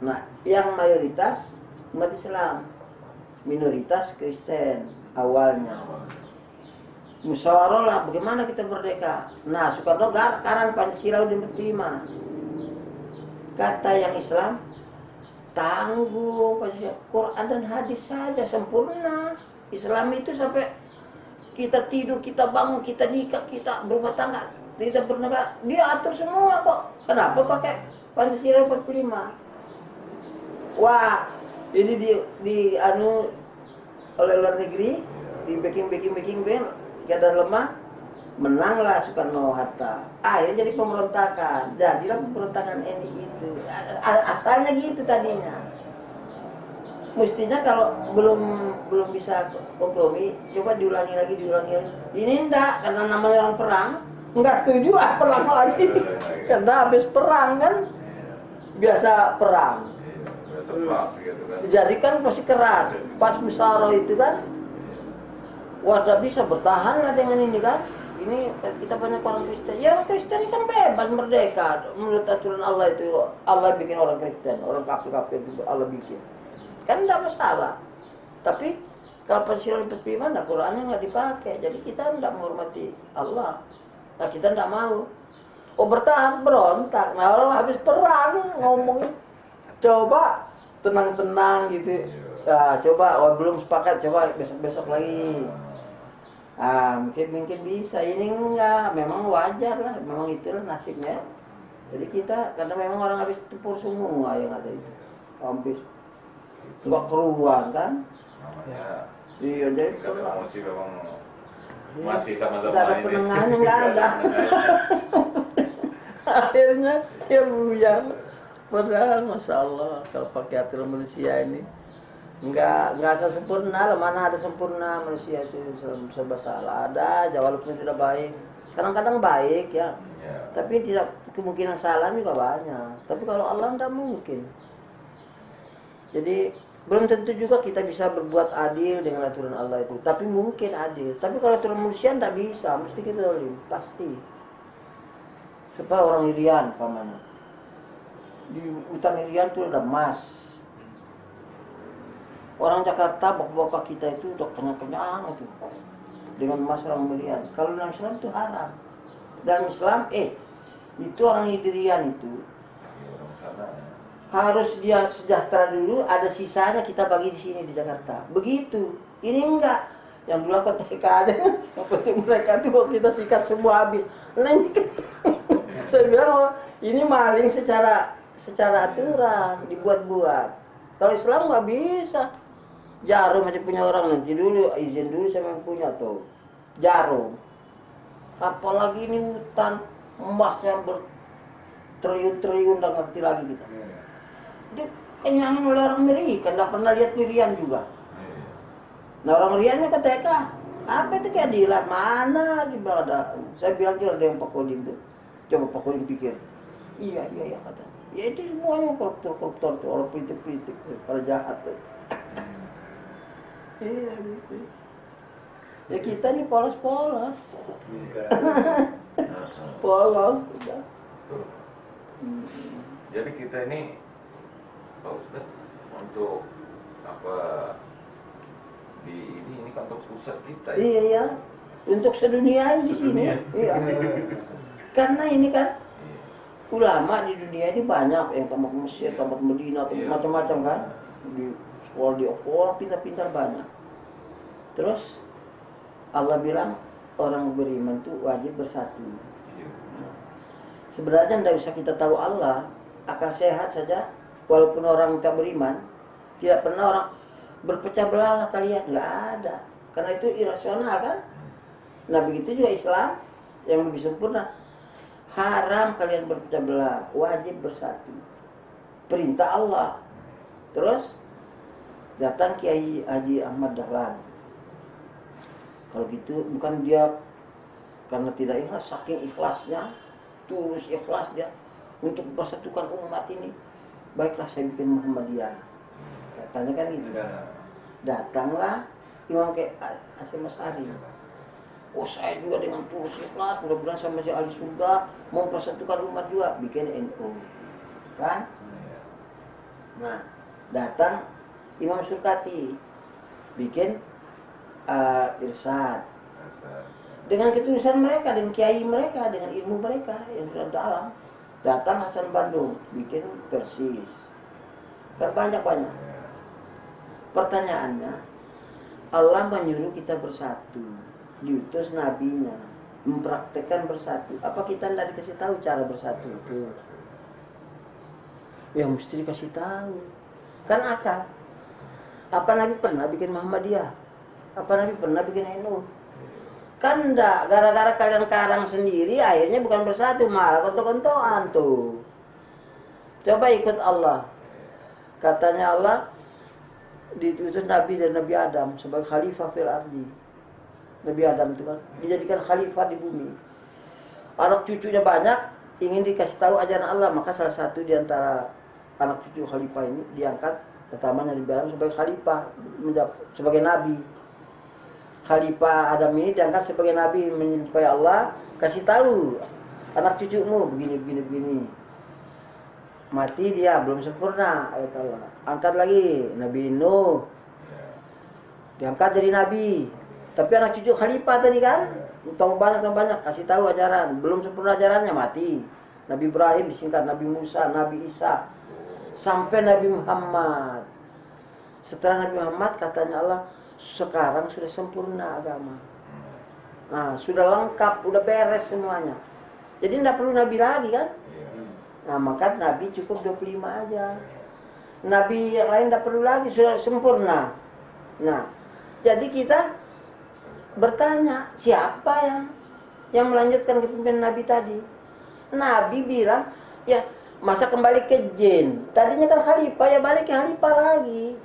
Speaker 1: Nah, yang mayoritas umat Islam, minoritas Kristen awalnya. Musyawarah lah, bagaimana kita merdeka? Nah, Soekarno karang Pancasila udah 45. Kata yang Islam, tangguh Pancasila, Quran dan hadis saja sempurna. Islam itu sampai kita tidur, kita bangun, kita nikah, kita berumah tangga, kita bernegara, dia atur semua kok. Kenapa pakai Pancasila 45? Wah, ini di anu oleh luar negeri, di backing keadaan lemah, menanglah Soekarno Hatta. Akhirnya jadi pemberontakan. Jadilah pemberontakan ini itu. Asalnya gitu tadinya. Mestinya kalau belum bisa kompromi, coba diulangi lagi. Ini enggak, karena namanya orang perang, enggak setuju perang lagi. Karena habis perang kan, biasa perang.
Speaker 2: Gitu kan.
Speaker 1: Jadi kan masih keras. Pas musyawarah itu kan, wah tidak bisa bertahan lah dengan ini kan. Ini kita banyak orang Kristen. Ya orang Kristen kan bebas, merdeka. Menurut aturan Allah itu, Allah bikin orang Kristen, orang kafir juga Allah bikin. Kan tidak masalah. Tapi kalau Pancasila 45, nah Qurannya nggak dipakai. Jadi kita tidak menghormati Allah. Nah kita tidak mau. Oh bertahan, berontak. Nah orang habis perang ngomongin. Coba tenang-tenang gitu. Nah, coba, belum sepakat, coba besok-besok lagi. Mungkin bisa. Ini enggak, memang wajar lah. Memang itulah nasibnya. Jadi kita, karena memang orang habis tempur semua yang ada itu. Habis. Enggak keruan kan?
Speaker 2: Namanya
Speaker 1: Iya, jadi
Speaker 2: kalau emosi memang masih sama-sama
Speaker 1: nggak ada
Speaker 2: ini.
Speaker 1: penengahannya, nggak ada. Akhirnya dia buyar. Padahal Masya Allah kalau pakai aturan manusia ini nggak akan sempurna lah. Mana ada sempurna manusia itu, serba salah ada aja walaupun sudah baik. Kadang-kadang baik ya, tapi tidak, kemungkinan salah juga banyak. Tapi kalau Allah tidak mungkin. Jadi belum tentu juga kita bisa berbuat adil dengan aturan Allah itu. Tapi mungkin adil. Tapi kalau aturan manusia tidak bisa, mesti kita zalim, pasti. Supaya orang Irian pamannya. Di hutan Irian itu ada emas. Orang Jakarta, bapak-bapak kita itu udah kenyang-kenyang itu dengan emas orang Irian. Kalau dalam Islam itu haram. Dalam Islam, itu orang Irian itu harus dia sejahtera dulu, ada sisanya kita bagi di sini di Jakarta. Begitu. Ini enggak. Yang dulu aku TK aja, yang penting mereka itu kita sikat semua habis. Nah, ini kan, saya bilang ini maling secara aturan, dibuat-buat. Kalau Islam nggak bisa. Jarum masih punya orang, nanti dulu izin dulu saya yang punya tuh. Jarum. Apalagi ini hutan emasnya bertriliun-triliun, nggak ngerti lagi kita. Dia kenyangin oleh orang Amerika, nggak pernah lihat Miriam juga. Nah orang Riannya ke TK, apa itu keadilan? Mana lagi ada? Saya bilang juga ada yang Pak Kodim tuh. Coba Pak Kodim pikir. Iya kata. Ya itu semuanya koruptor tuh, orang politik pada jahat tuh. Iya gitu. Ya kita nih polos. Polos.
Speaker 2: Jadi kita ini, Pak Ustadz, untuk apa ini kantor pusat kita ya?
Speaker 1: Iya, untuk sedunia di sini. Iya. Karena ini kan ulama di dunia ini banyak, yang tamat Mesir, tamat Medina, macam-macam kan. Di sekolah di Oxford, pintar-pintar banyak. Terus Allah bilang orang beriman itu wajib bersatu. Sebenarnya tidak usah kita tahu Allah, akal sehat saja. Walaupun orang tak beriman, tidak pernah orang berpecah belah kalian, nggak ada. Karena itu irasional kan. Nah begitu juga Islam yang lebih sempurna. Haram kalian berpecah belah, wajib bersatu. Perintah Allah. Terus datang Kiai Haji Ahmad Dahlan. Kalau gitu bukan dia karena tidak ikhlas, saking ikhlasnya, tulus ikhlas dia untuk persatukan umat ini. Baiklah saya bikin Muhammadiyah. Katanya kan gitu. Datanglah Imam Hasyim Asy'ari. Oh saya juga dengan tulus ikhlas, mudah-mudahan sama si ahli surga, mau persatukan umat juga, bikin NU. Kan? Nah, datang Imam Surkati, bikin Irsyad. Dengan ketulusan mereka, dengan kiai mereka, dengan ilmu mereka yang sudah dalam. Datang Hasan Bandung, bikin Persis. Kan banyak-banyak. Pertanyaannya, Allah menyuruh kita bersatu. diutus nabinya mempraktekkan bersatu. Apa kita tidak dikasih tahu cara bersatu itu? Ya mesti dikasih tahu. Kan akal. Apa Nabi pernah bikin Muhammadiyah? Apa Nabi pernah bikin NU? Kan enggak, gara-gara kalian karang sendiri akhirnya bukan bersatu, malah kontok-kontokan tuh. Coba ikut Allah. Katanya Allah diutus Nabi dan Nabi Adam sebagai khalifah fil ardi. Nabi Adam itu kan dijadikan khalifah di bumi. Anak cucunya banyak, ingin dikasih tahu ajaran Allah, maka salah satu di antara anak cucu khalifah ini diangkat pertamanya Nabi Adam sebagai khalifah, sebagai nabi. Khalifah Adam ini diangkat sebagai nabi menyampai Allah, kasih tahu anak cucumu begini. Mati dia belum sempurna, ayat Allah. Angkat lagi Nabi Nuh, diangkat jadi nabi. Tapi anak cucu khalifah tadi kan, tambah banyak, kasih tahu ajaran, belum sempurna ajarannya, mati. Nabi Ibrahim disingkat Nabi Musa, Nabi Isa, sampai Nabi Muhammad. Setelah Nabi Muhammad katanya Allah, sekarang sudah sempurna agama. Nah, sudah lengkap, udah beres semuanya. Jadi tidak perlu Nabi lagi kan? Nah, maka Nabi cukup 25 aja. Nabi yang lain tidak perlu lagi, sudah sempurna. Nah, jadi kita bertanya, siapa yang melanjutkan kepemimpinan Nabi tadi? Nabi bilang, ya masa kembali ke jin. Tadinya kan khalifah, ya balik ke khalifah lagi.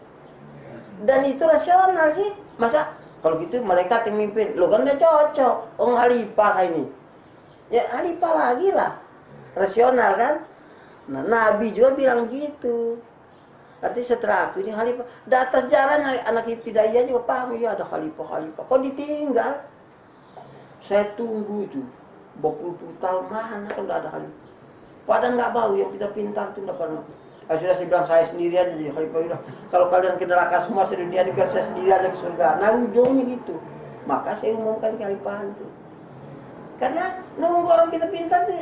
Speaker 1: Dan itu rasional sih. Masa kalau gitu malaikat yang mimpin, lo kan udah cocok, khalifah kayak ini. Ya khalifah lagi lah. Rasional kan? Nah, Nabi juga bilang gitu. Artinya setelah aku ini khalifah. Di atas jalan anak Ibtidaiyah juga paham, ya ada khalifah. Kok ditinggal? Saya tunggu itu. 20 tahun mana kalau ada khalifah. Padahal nggak mau, yang kita pintar itu nggak pernah. Sudah saya bilang saya sendiri aja jadi khalifah. Udah. Kalau kalian ke neraka semua sedunia, biar saya sendiri aja ke surga. Nah ujungnya gitu. Maka saya umumkan khalifahan itu. Karena nunggu orang kita pintar tuh.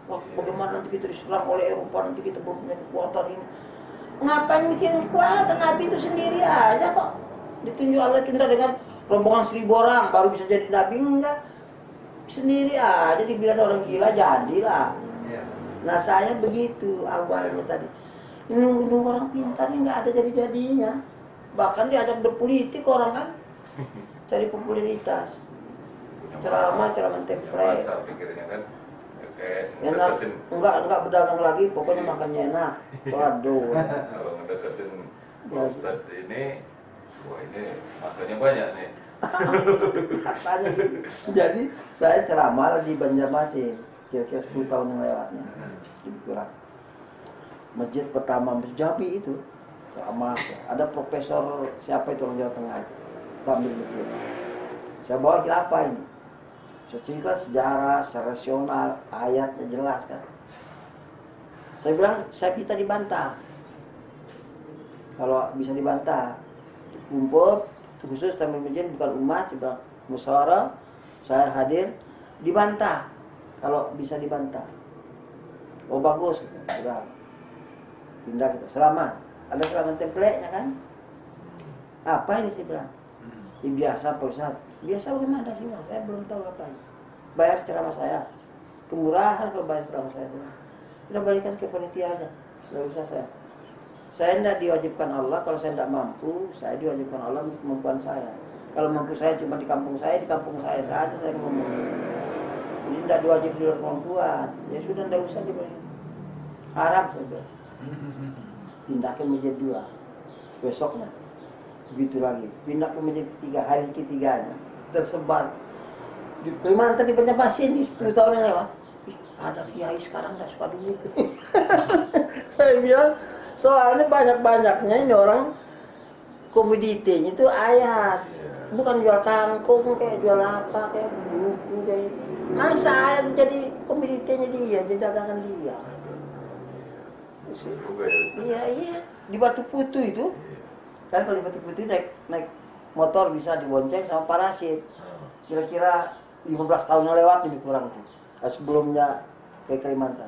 Speaker 1: Wah, bagaimana nanti kita diserang oleh Eropa, nanti kita belum punya kekuatan ini. Ngapain bikin kekuatan? Nabi itu sendiri aja kok. Ditunjuk Allah itu dengan rombongan 1000 orang baru bisa jadi nabi, enggak. Sendiri aja dibilang orang gila, jadilah. Nah saya begitu awalnya tadi. Nunggu orang pintar ini nggak ada jadi-jadinya. Bahkan diajak berpolitik orang kan. Cari popularitas. Ceramah template.
Speaker 2: Pikirnya kan
Speaker 1: enak, enggak berdagang lagi, pokoknya makannya enak. Waduh.
Speaker 2: Kalau ngedeketin Pak Ustadz ini, wah ini masanya banyak nih.
Speaker 1: Jadi saya ceramah di Banjarmasin, kira-kira 10 tahun yang lewatnya. Masjid pertama Masjid Jambi itu ceramah. Ada profesor siapa itu orang Jawa Tengah itu, tampil masjid. Saya bawa apa ini? Saya cerita sejarah, secara rasional, ayatnya jelas kan. Saya bilang, saya minta dibantah. Kalau bisa dibantah, kumpul, khusus tamu masjid bukan umat, coba musyawarah, saya hadir, dibantah. Kalau bisa dibantah. Oh bagus, sudah. Pindah kita, selamat. Ada selamat template-nya kan? Apa ini saya bilang? Ini biasa Pak Ustadz. Biasa bagaimana sih Mas? Saya belum tahu apa ini. Bayar ceramah saya. Kemurahan kalau bayar ceramah saya. Sudah balikan ke panitia aja. Tidak usah saya. Saya tidak diwajibkan Allah. Kalau saya tidak mampu, saya diwajibkan Allah untuk kemampuan saya. Kalau mampu saya cuma di kampung saya saja saya ngomong. Jadi tidak diwajib di luar kemampuan. Ya sudah tidak usah dibayar. Haram saja. Pindah ke masjid 2. Besoknya. Begitu lagi, pindah ke masjid 3, hari ketiganya tersebar di Kalimantan, di Banjarmasin di 10 tahun yang lewat. Ada kiai sekarang nggak suka duit. Saya bilang soalnya banyak-banyaknya ini orang komoditinya itu ayat, bukan jual kangkung kayak jual apa kayak buku kayak. Masa ayat jadi komoditinya dia, jadi dagangan dia. Iya di Batu Putu itu. Kan kalau di Batu Putih naik motor bisa dibonceng sama parasit. Kira-kira 15 tahun yang lewat lebih kurang tuh. Sebelumnya ke Kalimantan.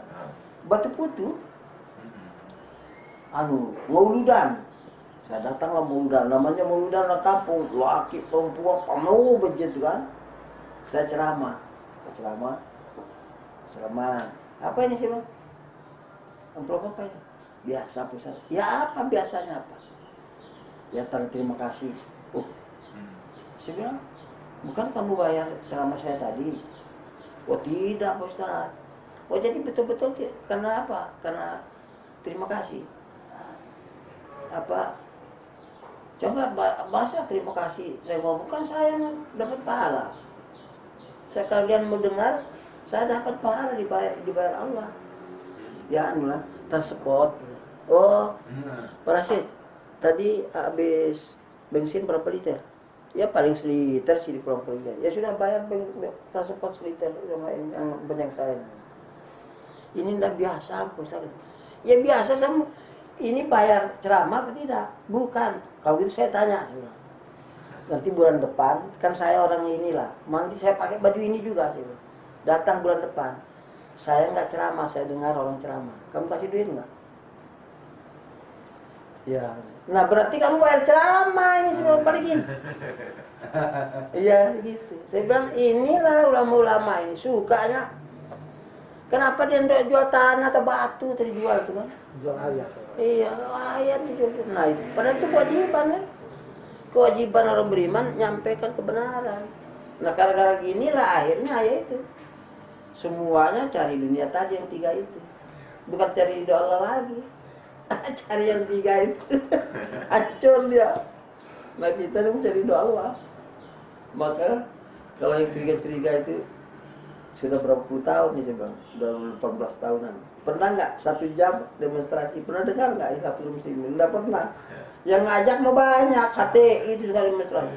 Speaker 1: Batu Putih Mauludan. Saya datanglah Mauludan, namanya Mauludan lah kampung, laki perempuan penuh begitu kan. Saya ceramah. Apa ini sih bang? Amplop apa ini? Biasa pusat. Ya apa biasanya apa? Ya terima kasih. Saya bilang, bukan kamu bayar ceramah saya tadi? Oh tidak Pak Ustaz. Oh jadi betul-betul karena apa? Karena terima kasih. Apa? Coba bahasa terima kasih. Saya ngomong kan saya dapat pahala. Sekalian mendengar, saya dapat pahala dibayar Allah. Ya anulah, terspot. Oh, Pak Rasid, tadi habis bensin berapa liter? Ya paling seliter sih di pulang kerja. Ya sudah bayar transport seliter sama yang banyak saya. Ini udah biasa Ustaz. Ya biasa sama ini bayar ceramah apa tidak? Bukan. Kalau gitu saya tanya sih. Nanti bulan depan kan saya orang inilah. Nanti saya pakai baju ini juga sih. Datang bulan depan. Saya nggak ceramah, saya dengar orang ceramah. Kamu kasih duit nggak? Ya. Nah berarti kamu bayar ceramah ini sebelum balikin. Iya gitu. Saya bilang inilah ulama-ulama ini sukanya. Kenapa dia tidak jual tanah atau batu tadi jual tuh kan?
Speaker 4: Jual ayat.
Speaker 1: Iya ayat dijual. Nah itu padahal itu kewajiban kan? Kewajiban orang beriman nyampaikan kebenaran. Nah gara-gara ginilah akhirnya ya itu. Semuanya cari dunia tadi yang tiga itu. Bukan cari ridho Allah lagi. Cari yang tiga itu. Hancur dia. Nah kita mencari ridho Allah. Maka kalau yang curiga-curiga itu sudah berapa puluh tahun nih saya bilang. Sudah 18 tahunan. Pernah nggak 1 jam demonstrasi? Pernah dengar nggak Ikhwanul Muslimin? Nggak pernah. Yang ngajak mau banyak. HTI itu sekali demonstrasi.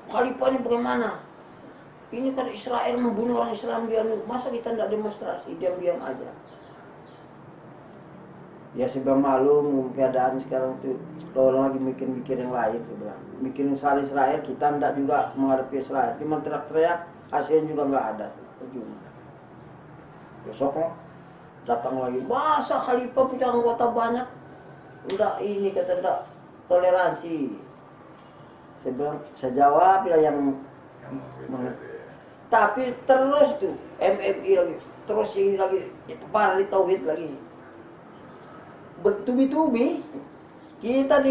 Speaker 1: Khalifah ini bagaimana? Ini kan Israel membunuh orang Islam dia, masa kita tidak demonstrasi, diam-diam aja. Ya sebab maklum keadaan sekarang itu orang lagi mikir yang lain sebenarnya. Mikirin soal Israel, kita tidak juga menghadapi Israel. Cuma teriak-teriak, hasilnya juga nggak ada, percuma. Besoknya datang lagi, masa Khalifah punya anggota banyak, enggak ini kata enggak toleransi. Saya bilang, saya jawab ya yang tapi terus tuh MMI lagi, terus ini lagi, itu parah di tauhid lagi. Bertubi-tubi kita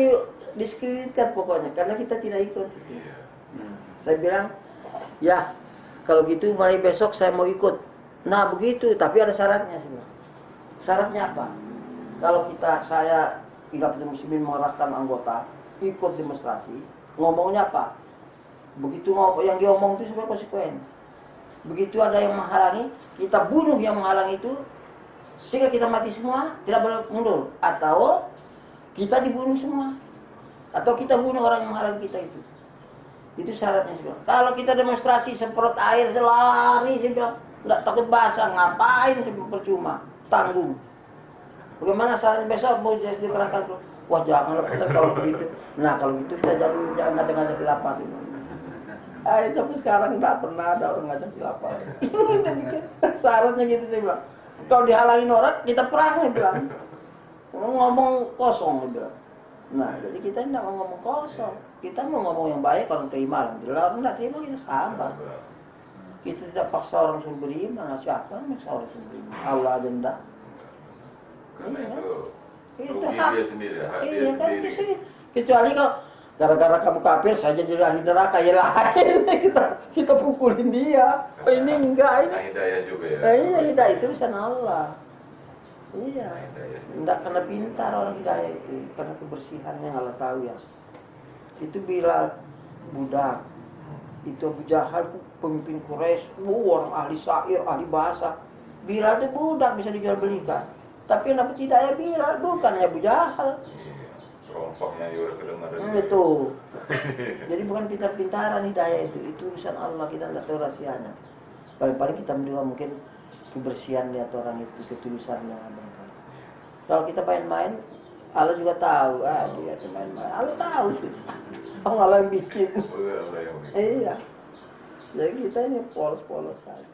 Speaker 1: diskreditkan pokoknya karena kita tidak ikut. Saya bilang, ya kalau gitu mulai besok saya mau ikut. Nah begitu, tapi ada syaratnya semua. Syaratnya apa? Kalau saya Ikhwanul Muslimin mengerahkan anggota ikut demonstrasi, ngomongnya apa? Begitu yang diomong itu sebenarnya konsekuen. Begitu ada yang menghalangi, kita bunuh yang menghalangi itu sehingga kita mati semua, tidak boleh mundur. Atau kita dibunuh semua, atau kita bunuh orang yang menghalangi kita itu. Itu syaratnya sih. Kalau kita demonstrasi semprot air, selari sih bilang, nggak takut basah, ngapain sih percuma, tanggung. Bagaimana syaratnya besok mau dikerahkan? Wah jangan kalau begitu. Nah kalau gitu kita jangan ngajak-ngajak di lapas. Sampai sekarang nggak pernah ada orang ngajak di lapas. Ini udah mikir syaratnya gitu saya bilang. Kalau dihalangin orang kita perang dia bilang. Ngomong kosong dia bilang. Nah jadi kita tidak mau ngomong kosong. Kita mau ngomong yang baik, orang terima. Alhamdulillah orang nggak terima kita sabar. Kita tidak paksa orang suruh beriman. Siapa yang paksa orang suruh beriman? Allah aja enggak.
Speaker 2: Itu dia sendiri,
Speaker 1: iya kan di sini. Kecuali kalau gara-gara kamu kafir saja jadi ahli neraka ya lain kita pukulin dia. Oh, ini enggak ini.
Speaker 2: Hidayah juga ya.
Speaker 1: Iya hidayah itu urusan Allah. Iya. Enggak karena pintar orang hidayah itu, karena kebersihan yang Allah tahu ya. Itu bila budak itu Abu Jahal pemimpin Quraisy, orang ahli syair, ahli bahasa. Bila itu budak bisa dijual belikan. Tapi yang dapat hidayah Bilal bukan ya Abu Jahal.
Speaker 2: Rompaknya juga kedengaran.
Speaker 1: Itu. Jadi bukan pintar-pintaran hidayah itu urusan Allah, kita tidak tahu rahasianya. Paling-paling kita mendengar mungkin kebersihan lihat orang itu, ketulusannya. Kalau kita main-main, Allah juga tahu. Dia main-main. Allah tahu sih. Allah yang bikin. Iya. Jadi kita ini polos-polos saja.